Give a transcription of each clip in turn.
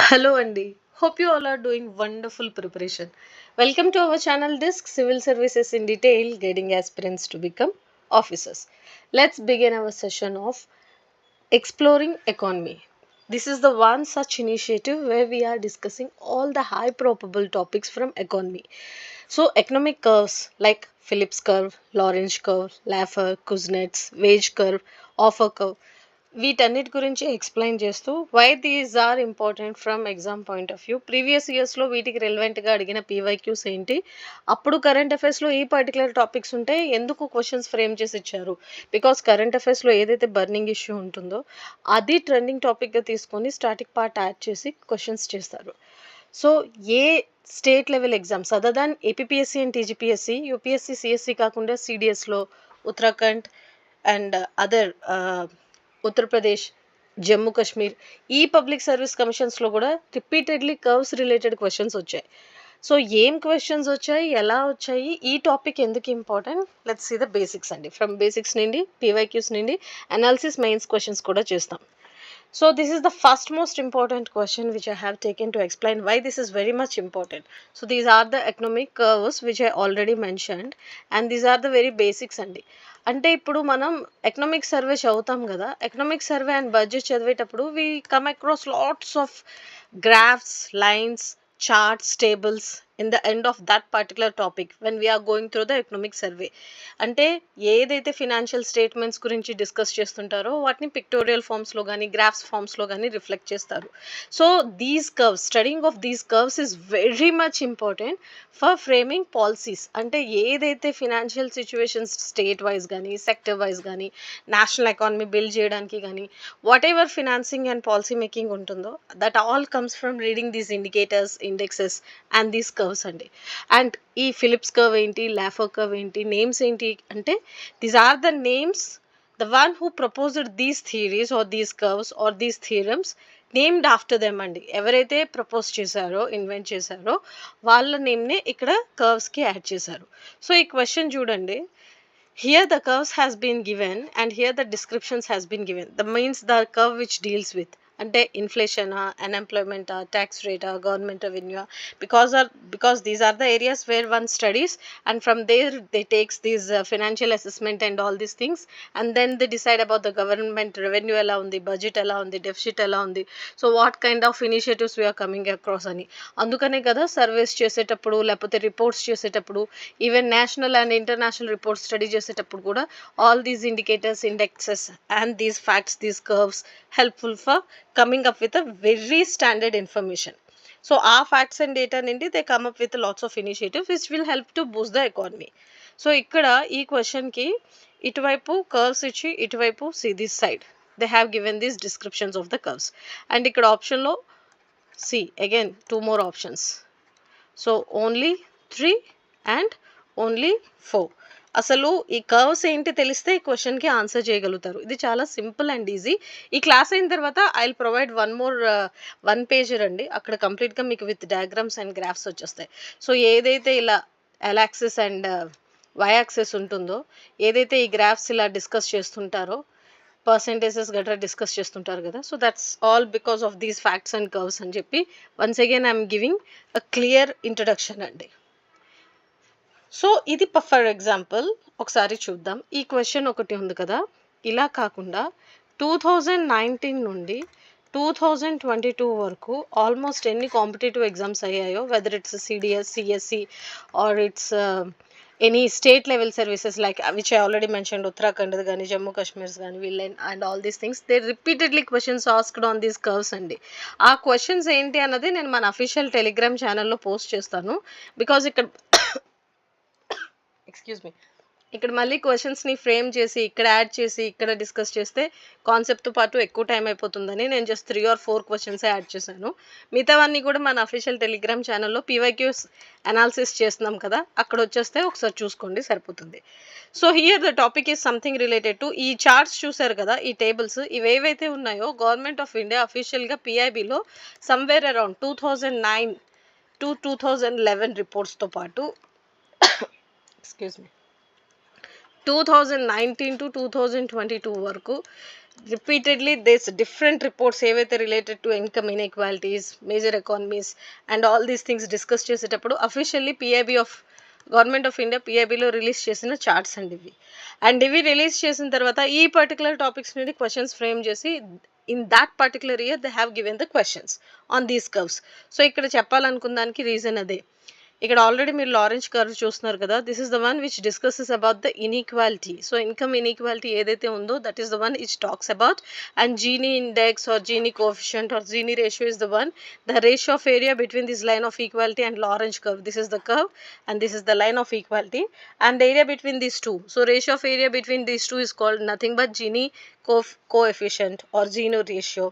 Hello Andy. Hope you all are doing wonderful preparation. Welcome to our channel Disc Civil Services in Detail, guiding aspirants to become officers. Let's begin our session of Exploring Economy. This is the one such initiative where we are discussing all the high probable topics from economy. So economic curves like Phillips curve, Lorentz curve, Laffer, Kuznets, wage curve, offer curve, వీటన్నిటి గురించి explain చేస్తూ why these are important from exam point of view previous ఇయర్స్లో వీటికి రెలవెంట్గా అడిగిన PYQs ఏంటి, అప్పుడు current అఫైర్స్లో ఈ particular topics ఉంటే ఎందుకు క్వశ్చన్స్ ఫ్రేమ్ చేసి ఇచ్చారు, బికాస్ కరెంట్ అఫైర్స్లో ఏదైతే బర్నింగ్ ఇష్యూ ఉంటుందో అది ట్రెండింగ్ టాపిక్గా తీసుకొని స్టాటిక్ పార్ట్ యాడ్ చేసి క్వశ్చన్స్ చేస్తారు. So a state level exams other than APSC and TGPSC, UPSC CSC కాకుండా సిడిఎస్లో ఉత్తరాఖండ్ అండ్ అదర్ ఉత్తరప్రదేశ్, జమ్మూ కాశ్మీర్, ఈ పబ్లిక్ సర్వీస్ కమిషన్స్లో కూడా రిపీటెడ్లీ కర్వ్స్ రిలేటెడ్ క్వశ్చన్స్ వచ్చాయి. సో ఏం క్వశ్చన్స్ వచ్చాయి, ఎలా వచ్చాయి, ఈ టాపిక్ ఎందుకు important, let's see the basics అండి. ఫ్రమ్ బేసిక్స్ నుండి పీవైక్యూస్ నుండి అనాలిసిస్ మెయిన్స్ క్వశ్చన్స్ కూడా చేస్తాం. So this is the first most important question which I have taken to explain why this is very much important. So these are the economic curves which I already mentioned, and these are the very basics అండి. అంటే ఇప్పుడు మనం economic survey చదువుతాం కదా, economic survey and budget చదివేటప్పుడు we come across lots of graphs, lines, charts, tables in the end of that particular topic when we are going through the economic survey. అంటే ఏదైతే financial statements గురించి discuss చేస్తుంటారో వాటిని pictorial ఫామ్స్లో కానీ graphs ఫామ్స్లో కానీ రిఫ్లెక్ట్ చేస్తారు. So these curves, studying of these curves is very much important for framing policies. అంటే ఏదైతే ఫినాన్షియల్ సిచ్యువేషన్స్ స్టేట్ వైజ్ కానీ సెక్టర్ వైజ్ కానీ నేషనల్ ఎకానమీ బిల్డ్ చేయడానికి కానీ whatever financing and policy making ఉంటుందో that all comes from reading these indicators, indexes and these curves అండి. And ఈ Phillips curve ఏంటి, లాఫర్ కర్వ్ ఏంటి, names ఏంటి అంటే these are the names, the one who proposed these theories or these curves or these theorems named after them అండి. ఎవరైతే propose చేశారో, invent చేశారో వాళ్ళ నేమ్నే ఇక్కడ కర్వ్స్కి యాడ్ చేశారు. సో ఈ క్వశ్చన్ చూడండి. Here the curves has been given and here the descriptions has been given. The means the curve which deals with అంటే inflation, unemployment, tax rate, government revenue, because these are the areas where one studies, and from there they takes these financial assessment and all these things, and then they decide about the government revenue ఎలా ఉంది, budget ఎలా ఉంది, deficit ఎలా ఉంది, so what kind of initiatives we are coming across అని. అందుకనే కదా surveys చేసేటప్పుడు లేకపోతే రిపోర్ట్స్ చేసేటప్పుడు, even national and international reports study చేసేటప్పుడు కూడా all these indicators, indexes and these facts, these curves helpful for coming up with a very standard information. So our facts and data nindi they come up with lots of initiatives which will help to boost the economy. So ikkada ee question ki ఇటువైపు curves ఇచ్చి ఇటువైపు see this side they have given these descriptions of the curves, and ఇక్కడ option లో see again two more options. So only 3 and only 4. అసలు ఈ curves ఏంటి తెలిస్తే ఈ క్వశ్చన్కి ఆన్సర్ చేయగలుగుతారు. ఇది చాలా సింపుల్ అండ్ ఈజీ. ఈ క్లాస్ అయిన తర్వాత I will provide one pager అండి. అక్కడ కంప్లీట్గా మీకు విత్ డయాగ్రామ్స్ అండ్ గ్రాఫ్స్ వచ్చేస్తాయి. సో ఏదైతే ఇలా L axis and Y axis ఉంటుందో, ఏదైతే ఈ గ్రాఫ్స్ ఇలా డిస్కస్ చేస్తుంటారో, పర్సెంటేజెస్ గట్రా డిస్కస్ చేస్తుంటారు కదా, so that's all because of these facts and curves అని చెప్పి once again I'm giving a clear introduction అండి. సో ఇది ఫర్ ఎగ్జాంపుల్ ఒకసారి చూద్దాం. ఈ క్వశ్చన్ ఒకటి ఉంది కదా, ఇలా కాకుండా 2019 నుండి 2022 వరకు ఆల్మోస్ట్ ఎన్ని కాంపిటేటివ్ ఎగ్జామ్స్ అయ్యాయో, whether it's CDS, CSC or it's any state level services like which I already mentioned, Uttarakhand కానీ జమ్మూ కాశ్మీర్స్ కానీ విలెన్ and all these things they repeatedly questions asked on these curves అండి. ఆ క్వశ్చన్స్ ఏంటి అన్నది నేను మన అఫీషియల్ టెలిగ్రామ్ ఛానల్లో పోస్ట్ చేస్తాను. బికాజ్ ఇక్కడ ఎక్స్క్యూజ్ మీ, ఇక్కడ మళ్ళీ క్వశ్చన్స్ని ఫ్రేమ్ చేసి ఇక్కడ యాడ్ చేసి ఇక్కడ డిస్కస్ చేస్తే కాన్సెప్ట్తో పాటు ఎక్కువ టైం అయిపోతుందని నేను జస్ట్ 3 or 4 క్వశ్చన్స్ యాడ్ చేశాను. మిగతావన్నీ కూడా మన అఫీషియల్ టెలిగ్రామ్ ఛానల్లో పీవైక్యూస్ అనాలిసిస్ చేస్తున్నాం కదా, అక్కడ వచ్చేస్తే ఒకసారి చూసుకోండి సరిపోతుంది. So here the topic is something related to ఈ చార్ట్స్ చూసారు కదా, ఈ టేబుల్స్ ఇవేవైతే ఉన్నాయో గవర్నమెంట్ ఆఫ్ ఇండియా అఫీషియల్గా పిఐబిలో సమ్వేర్ అరౌండ్ 2009 to 2011 రిపోర్ట్స్తో పాటు ఎక్స్క్యూజ్ మీ 2019 to 2022 వరకు రిపీటెడ్లీ దిస్ డిఫరెంట్ రిపోర్ట్స్ ఏవైతే related to income inequalities, major economies and all these things discuss చేసేటప్పుడు officially PIB of government of India పిఐబిలో release చేసిన charts అండి ఇవి. అండ్ ఇవి రిలీజ్ చేసిన తర్వాత ఈ పర్టికులర్ టాపిక్స్ నుండి క్వశ్చన్స్ ఫ్రేమ్ చేసి in that particular year they have given the questions on these curves. So ఇక్కడ చెప్పాలనుకున్న దానికి రీజన్ అదే. ఇక్కడ ఆల్రెడీ మీరు లారెంజ్ కర్వ్ చూస్తున్నారు కదా, this is the one which discusses about the inequality. So income inequality ఏదైతే ఉందో that is the one which talks about. And Gini index or Gini coefficient or Gini ratio is the one, the ratio of area between this line of equality and Lorenz curve. This is the curve and this is the line of equality and the area between these two. So ratio of area between these two is called nothing but Gini coefficient or Gini ratio,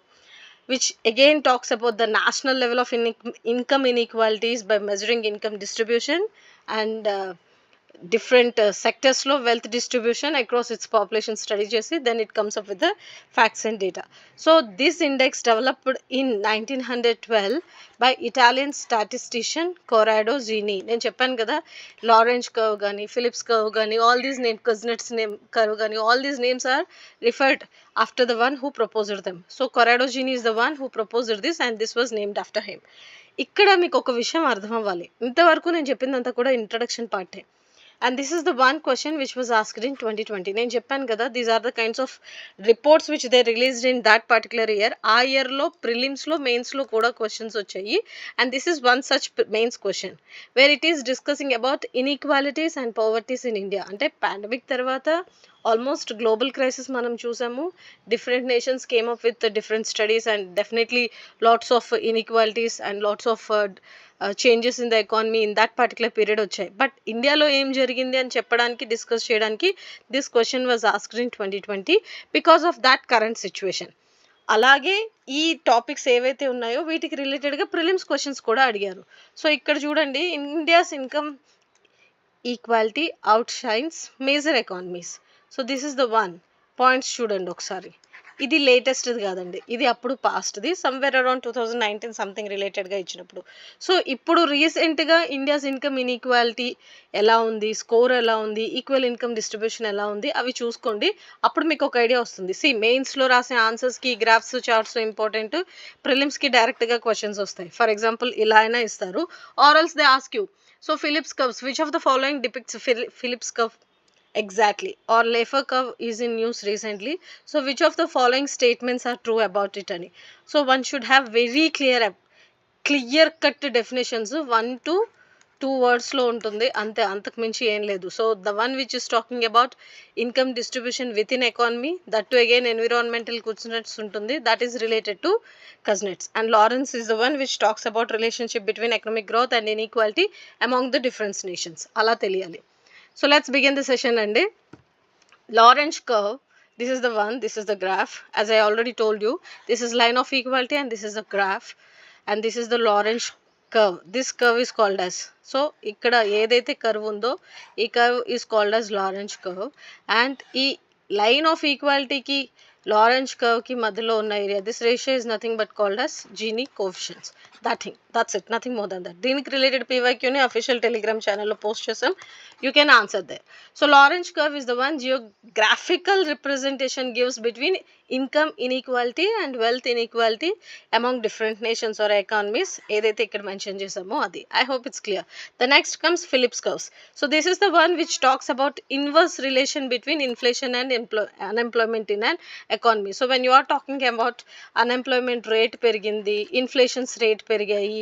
which again talks about the national level of income inequalities by measuring income distribution and different sectors లో wealth distribution across its population study చేసి then it comes up with the facts and data. So this index developed in 1912 by Italian statistician Corrado Gini. నేను చెప్పాను కదా, Lorenz curve కానీ Phillips curve కానీ all these name, Kuznets name curve కానీ all these names are referred after the one who proposed them. So Corrado Gini is the one who proposed this and this was named after him. ఇక్కడ మీకు ఒక విషయం అర్థం అవ్వాలి, ఇంతవరకు నేను చెప్పిందంతా కూడా introduction పార్టే. And this is the one question which was asked in 2020. నేను చెప్పాను కదా, these are the kinds of reports which they released in that particular year. ఆ ఇయర్లో ప్రిలిమ్స్లో మెయిన్స్లో కూడా క్వశ్చన్స్ వచ్చాయి. And this is one such mains question where it is discussing about inequalities and poverties in India. అంటే pandemic తర్వాత almost global crisis మనం చూసాము. Different nations came up with different studies and definitely lots of inequalities and lots of changes in the economy in that particular period వచ్చాయి. But ఇండియాలో ఏం జరిగింది అని చెప్పడానికి, డిస్కస్ చేయడానికి this question was asked in 2020 because of that current situation. అలాగే ఈ topics ఏవైతే ఉన్నాయో వీటికి రిలేటెడ్గా ప్రిలిమ్స్ క్వశ్చన్స్ కూడా అడిగారు. సో ఇక్కడ చూడండి, India's income equality out shines major economies. So this is the one points చూడండి ఒకసారి. ఇది లేటెస్ట్ది కాదండి, ఇది అప్పుడు పాస్ట్ది, సమ్వేర్ అరౌండ్ 2019 సంథింగ్ రిలేటెడ్గా ఇచ్చినప్పుడు. సో ఇప్పుడు రీసెంట్గా ఇండియాస్ ఇన్కమ్ ఇన్ఈక్వాలిటీ ఎలా ఉంది, స్కోర్ ఎలా ఉంది, ఈక్వల్ ఇన్కమ్ డిస్ట్రిబ్యూషన్ ఎలా ఉంది అవి చూసుకోండి. అప్పుడు మీకు ఒక ఐడియా వస్తుంది. మెయిన్స్లో రాసే ఆన్సర్స్కి గ్రాఫ్స్ చార్ట్స్ ఇంపార్టెంట్, ప్రిలిమ్స్కి డైరెక్ట్గా క్వశ్చన్స్ వస్తాయి. ఫర్ ఎగ్జాంపుల్ ఇలా అయినా ఇస్తారు, or else they ask you, so Phillips curves, which of the following depicts Phillips curve exactly, or Laffer curve is in news recently, so which of the following statements are true about it ani. So one should have very clear cut definitions, 1 to 2 words లో ఉంటుంది అంతే, అంతకు మించి ఏం లేదు. So the one which is talking about income distribution with in economy, that to again environmental Kuznets ఉంటుంది, that is related to Kuznets. And Lorenz is the one which talks about relationship between economic growth and inequality among the different nations. అలా తెలియాలి. So let's begin the session and Lorenz curve, this is the one, this is the graph. As I already told you, this is line of equality and this is the graph and this is the Lorenz curve. This curve is called as, so ikkada edaithe curve undo ee curve is called as Lorenz curve, and ee line of equality ki Lorenz curve ki madhyalo unna area, this ratio is nothing but called as Gini coefficients. That's it, nothing more than that. దీనికి related PYQ ని official Telegram ఛానల్లో post చేసాం, you can answer they. So Lorenz curve is the one geographical representation gives between income inequality and wealth inequality among different nations or economies, ఏదైతే ఇక్కడ mention చేసామో అది. I hope it's clear. The next comes Phillips curves. So this is the one which talks about inverse relation between inflation and unemployment in an economy. So when you are talking about unemployment rate పెరిగింది, inflations rate పెరిగాయి,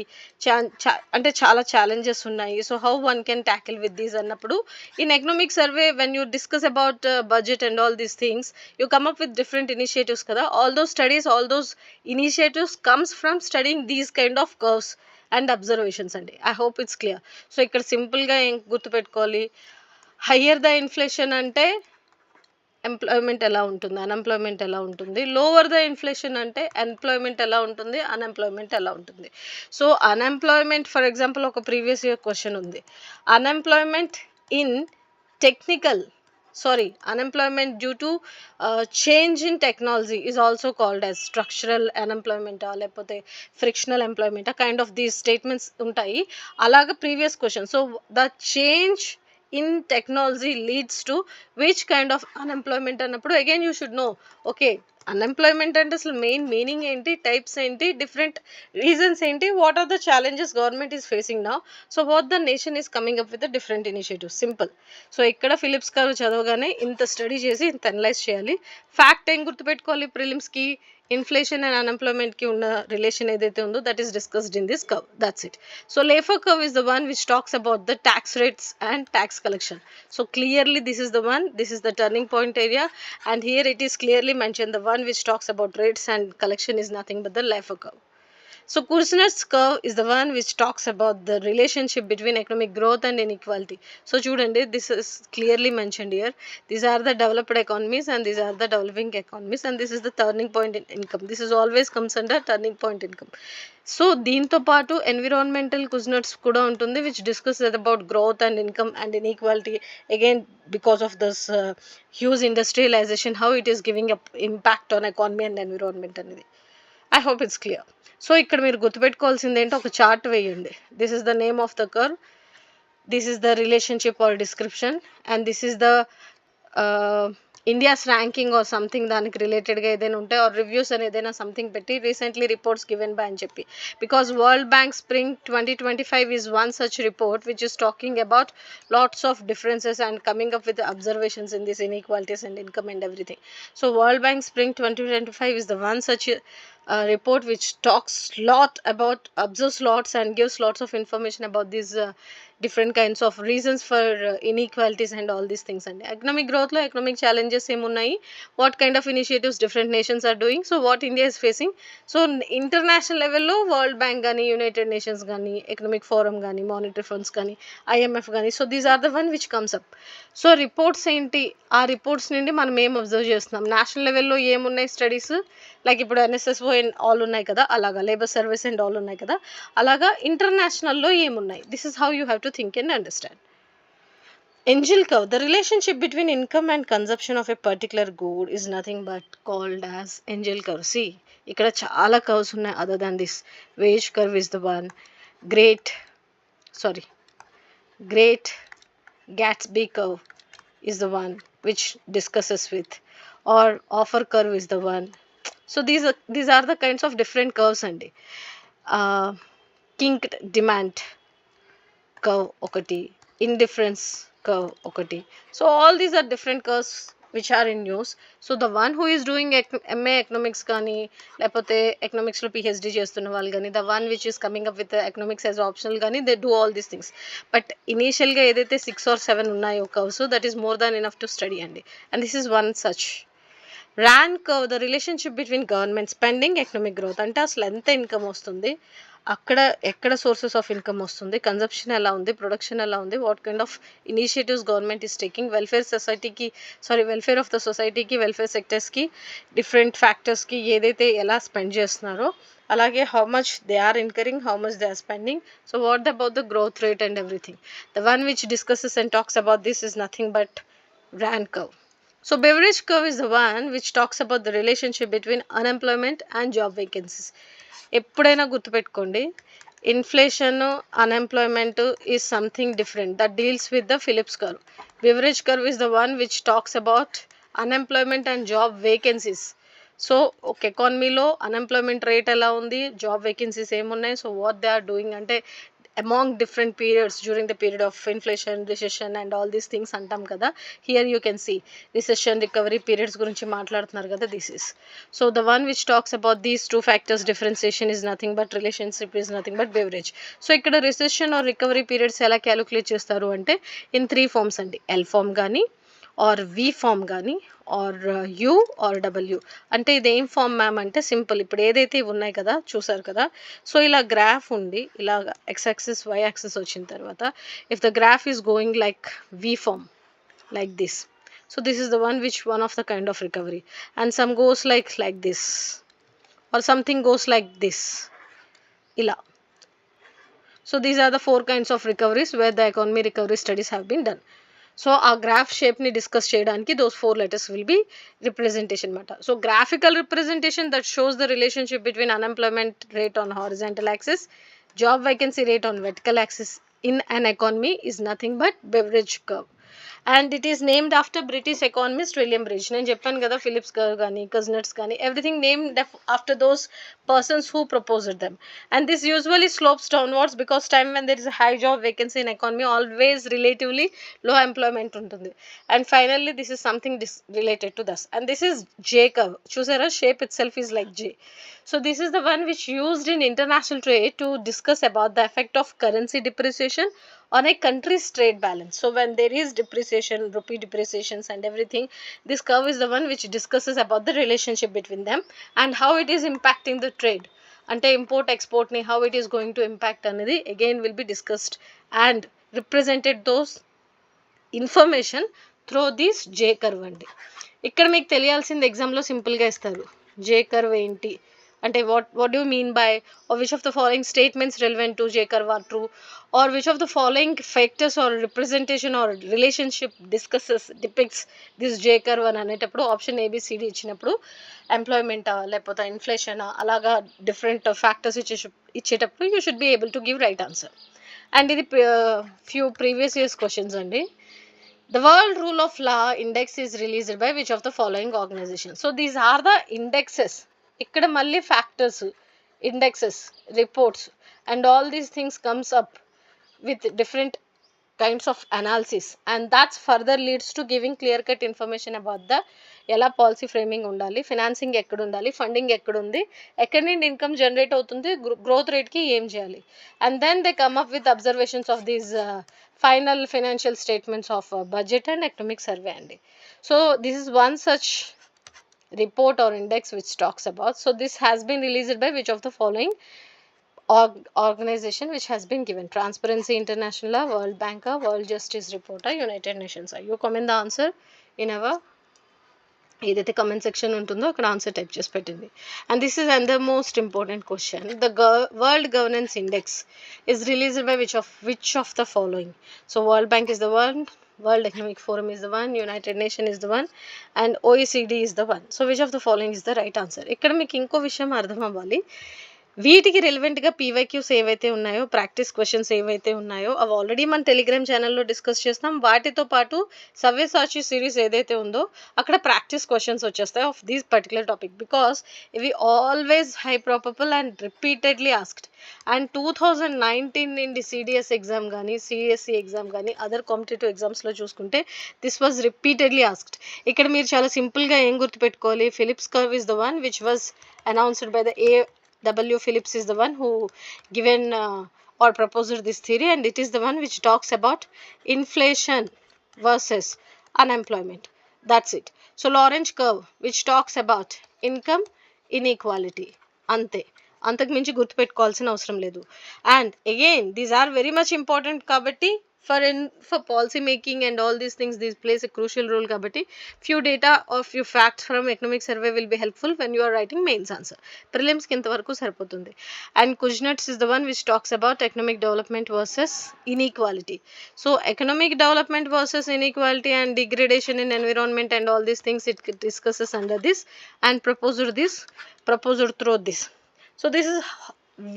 అంటే చాలా challenges ఉన్నాయి. So how one can tackle with these అన్నప్పుడు in economic survey when you discuss about budget and all these things you come up with different initiatives కదా. All those studies, all those initiatives comes from studying these kind of curves and observations అండి. I hope it's clear. So ఇక్కడ సింపుల్గా ఏం గుర్తుపెట్టుకోవాలి, higher the inflation అంటే employment ఎలా ఉంటుంది, unemployment ఎలా ఉంటుంది, లోవర్ ద ఇన్ఫ్లేషన్ అంటే ఎంప్లాయ్మెంట్ ఎలా ఉంటుంది, అన్ఎంప్లాయ్మెంట్ ఎలా ఉంటుంది. సో అన్ఎంప్లాయ్మెంట్, ఫర్ ఎగ్జాంపుల్ ఒక ప్రీవియస్ ఇయర్ క్వశ్చన్ ఉంది, unemployment in unemployment due to change in technology is also called as structural unemployment లేకపోతే frictional employment, a kind of these statements ఉంటాయి. అలాగా previous question. So the change in technology leads to which kind of unemployment అన్నప్పుడు again you should know, okay, unemployment అంటే అసలు main meaning ఏంటి, types ఏంటి, different reasons ఏంటి, what are the challenges government is facing now, so what the nation is coming up with the different initiatives, simple. So ఇక్కడ Phillips curve చదవగానే ఇంత study చేసి ఇంత అనలైజ్ చేయాలి. ఫ్యాక్ట్ ఏం గుర్తుపెట్టుకోవాలి, ప్రిలిమ్స్కి ఇన్ఫ్లేషన్ అండ్ అన్ఎంప్లాయ్మెంట్కి ఉన్న రిలేషన్ ఏదైతే ఉందో that is discussed in this curve, that's it. So Laffer curve is the one which talks about the tax rates and tax collection. So clearly this is the one, this is the turning point area, and here it is clearly mentioned the one which talks about rates and collection is nothing but the Laffer curve. So Kuznets curve is the one which talks about the relationship between economic growth and inequality. So chudandi, this is clearly mentioned here. These are the developed economies and these are the developing economies, and this is the turning point in income. This is always comes under turning point income. So దీంతో పాటు environmental Kuznets కూడా ఉంటుంది which discuss about growth and income and inequality, again because of this huge industrialization, how it is giving up impact on economy and environment అనేది. I hope it's clear. So ఇక్కడ మీరు గుర్తుపెట్టుకోవాల్సింది ఏంటో ఒక chart వేయండి. This is the name of the curve, this is the relationship or description, and this is the India's ranking or something దానికి రిలేటెడ్గా ఏదైనా ఉంటే ఆర్ రివ్యూస్ అని ఏదైనా సంథింగ్ పెట్టి రీసెంట్లీ రిపోర్ట్స్ గివెన్ బై అని చెప్పి, because world bank spring 2025 is one such report which is talking about lots of differences and coming up with observations in this inequalities and income and everything. So world bank spring 2025 is the one such report which talks lot about, observes lots and gives lots of information about these different kinds of reasons for inequalities and all these things. And economic growth lo economic challenges em unnayi, what kind of initiatives different nations are doing, so what India is facing. So international level lo world bank gani, united nations gani, economic forum gani, monetary funds gani, IMF gani, so these are the one which comes up. So reports ఏంటి, ఆ reports నుండి మనం ఏం observe చేస్తున్నాం, national లెవెల్లో ఏమున్నాయి studies, like ఇప్పుడు NSSO all ఉన్నాయి కదా, అలాగా లేబర్ సర్వీస్ అండ్ ఆల్ ఉన్నాయి కదా, అలాగా ఇంటర్నేషనల్లో ఏమున్నాయి. This is how you have to think and understand. Angel curve, the relationship between income and consumption of a particular good is nothing but called as angel curve. See, ఇక్కడ చాలా curves ఉన్నాయి other than this. Wage curve is the one, great Gatsby curve is the one which discusses with, or offer curve is the one. So these are the kinds of different curves andi. Kinked demand curve okati, indifference curve okati. So all these are different curves which are in use. So the one who is doing MA economics కానీ లేకపోతే ఎకనామిక్స్లో PhD చేస్తున్న వాళ్ళు కానీ, the one which is coming up with economics as optional కానీ, they do all these things. But ఇనీషియల్గా ఏదైతే 6 or 7 ఉన్నాయో curves, that is more than enough to study అండి. And this is one such. RAND curve, the relationship between government spending, economic growth, అంటే అసలు ఎంత income వస్తుంది, అక్కడ ఎక్కడ సోర్సెస్ ఆఫ్ ఇన్కమ్ వస్తుంది, కన్జంప్షన్ ఎలా ఉంది, ప్రొడక్షన్ ఎలా ఉంది, what kind of initiatives government is taking, welfare of the సొసైటీకి, వెల్ఫేర్ సెక్టర్స్కి, డిఫరెంట్ ఫ్యాక్టర్స్కి ఏదైతే ఎలా స్పెండ్ చేస్తున్నారో, అలాగే how much they are incurring, how much they are spending. So what about the growth rate and everything. The one which discusses and talks about this is nothing but RAND curve. So Beveridge curve is the one which talks about the relationship between unemployment and job vacancies. ఎప్పుడైనా గుర్తుపెట్టుకోండి, inflation, unemployment is something different that deals with the Phillips curve. Beveridge curve is the one which talks about unemployment and job vacancies. So ఒక ఎకానమీలో unemployment rate ఎలా ఉంది, job vacancies ఏమున్నాయి, so what they are doing అంటే among different periods during the period of inflation, recession and all these things antam kada. Here you can see recession, recovery periods gurinchi maatladutunnaru kada. This is so the one which talks about these two factors, differentiation is nothing but relationship is nothing but beverage. So ikkada recession or recovery periods ela calculate chestaru ante in 3 forms andi, L form gani or V form కానీ are U or W. అంటే ఇది ఏం form ma'am అంటే simple, ఇప్పుడు ఏదైతే ఇవి ఉన్నాయి కదా చూసారు కదా, సో ఇలా గ్రాఫ్ ఉండి ఇలా ఎక్స్ యాక్సిస్ వై యాక్సిస్ వచ్చిన తర్వాత if the graph is going like V form like this, so this is the one of the kind of recovery, and some goes like this or something goes like this ఇలా. So these are the 4 kinds of recoveries where the economy recovery studies have been done. So ఆ graph షేప్ని discuss చేయడానికి those 4 letters will be representation అనమాట. So graphical representation that shows the relationship between unemployment rate on horizontal axis, job vacancy rate on vertical axis in an economy is nothing but Beveridge curve. and it is named after British economist William Bridge. నేను చెప్పాను కదా, Philips curve కానీ Kuznets కానీ everything named after those persons who proposed them. And this usually slopes downwards because time when there is a high job vacancy in economy, always relatively low employment ఉంటుంది. And finally this is something related to this, and this is J curve. చూసారా, shape itself is like J. So this is the one which used in international trade to discuss about the effect of currency depreciation on a country's trade balance. So when there is depreciation, rupee depreciations and everything, this curve is the one which discusses about the relationship between them and how it is impacting the trade. Ante import export ni how it is going to impact anedi again will be discussed and represented those information through this J curve అండి. ఇక్కడ మీకు తెలియాల్సింది ఎగ్జామ్లో సింపుల్గా ఇస్తారు. J curve ఏంటి అంటే what do you mean by, or which of the following statements relevant to J curve are true, or which of the following factors or representation or relationship depicts this J curve అని అనేటప్పుడు option ABCD ఇచ్చినప్పుడు employment లేకపోతే inflation అలాగా different factors ఇచ్చేటప్పుడు you should be able to give right answer. And ఇది few previous years questions అండి. The World Rule of Law Index is released by which of the following organizations? So these are the indexes. ఇక్కడ మళ్ళీ factors, indexes, reports and all these things comes up with different kinds of analysis, and that's further leads to giving clear cut information about the ఎలా policy framing ఉండాలి, financing ఎక్కడ ఉండాలి, funding ఎక్కడుంది, ఎక్కడి నుండి income generate అవుతుంది, growth రేట్కి ఏం చేయాలి, and then they come up with observations of these final financial statements of budget and economic survey అండి. So this is one such report or index which talks about. So this has been released by which of the following organization which has been given? Transparency International, World Bank, World Justice Report, United Nations. You comment the answer in our ఏదైతే comment section ఉంటుందో అక్కడ answer type చేసి పెట్టింది. And this is and the most important question. The world governance index is released by which of the following? So world bank is the one, World Economic Forum is the one, United Nations is the one, and OECD is the one. So which of the following is the right answer? ఇక్కడ మీకు ఇంకో విషయం అర్థం అవ్వాలి. వీటికి రిలవెంట్గా PYQs ఏవైతే ఉన్నాయో, practice questions ఏవైతే ఉన్నాయో అవి ఆల్రెడీ మన టెలిగ్రామ్ ఛానల్లో డిస్కస్ చేస్తాం. వాటితో పాటు సవ్యసాచి సిరీస్ ఏదైతే ఉందో అక్కడ ప్రాక్టీస్ క్వశ్చన్స్ వచ్చేస్తాయి of these particular topic, because ఇవి always high probable and repeatedly asked. And 2019 నుండి సిడిఎస్ ఎగ్జామ్ కానీ సిఎస్సి ఎగ్జామ్ కానీ అదర్ కాంపిటేటివ్ ఎగ్జామ్స్లో చూసుకుంటే దిస్ వాజ్ రిపీటెడ్లీ ఆస్క్డ్. ఇక్కడ మీరు చాలా సింపుల్గా ఏం గుర్తుపెట్టుకోవాలి, Phillips curve is the one which was announced by the W. Phillips is the one who given or proposed this theory, and it is the one which talks about inflation versus unemployment. That's it. So Lorenz curve which talks about income inequality. Ante అంతకు మించి గుర్తుపెట్టుకోవాల్సిన అవసరం లేదు. And again these are very much important కాబట్టి for policy making and all these things, this plays a crucial role kabatti few data or few facts from economic survey will be helpful when you are writing mains answer. Prelims ki intavaraku sarpotundi. And Kuznets is the one which talks about economic development versus inequality. So economic development versus inequality and degradation in environment and all these things it discusses under this and proposed through this. So this is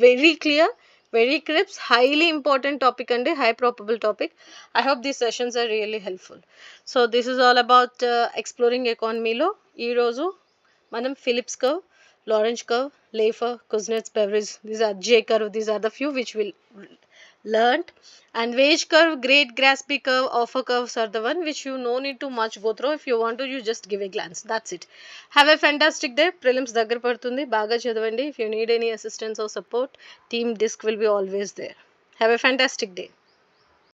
very clear, very crisp, highly important topic and a high probable topic. I hope these sessions are really helpful. So this is all about exploring economy lo ee roju manam Phillips curve, Lorenz curve, Laffer, Kuznets, Beveridge, these are J curve, these are the few which will learned. And wage curve, Great Gatsby curve, offer curves are the one which you no need to much go through. If you want to, you just give a glance. That's it. Have a fantastic day. Prelims దగ్గర పడుతుంది, బాగా చదవండి. If you need any assistance or support, team disc will be always there. Have a fantastic day.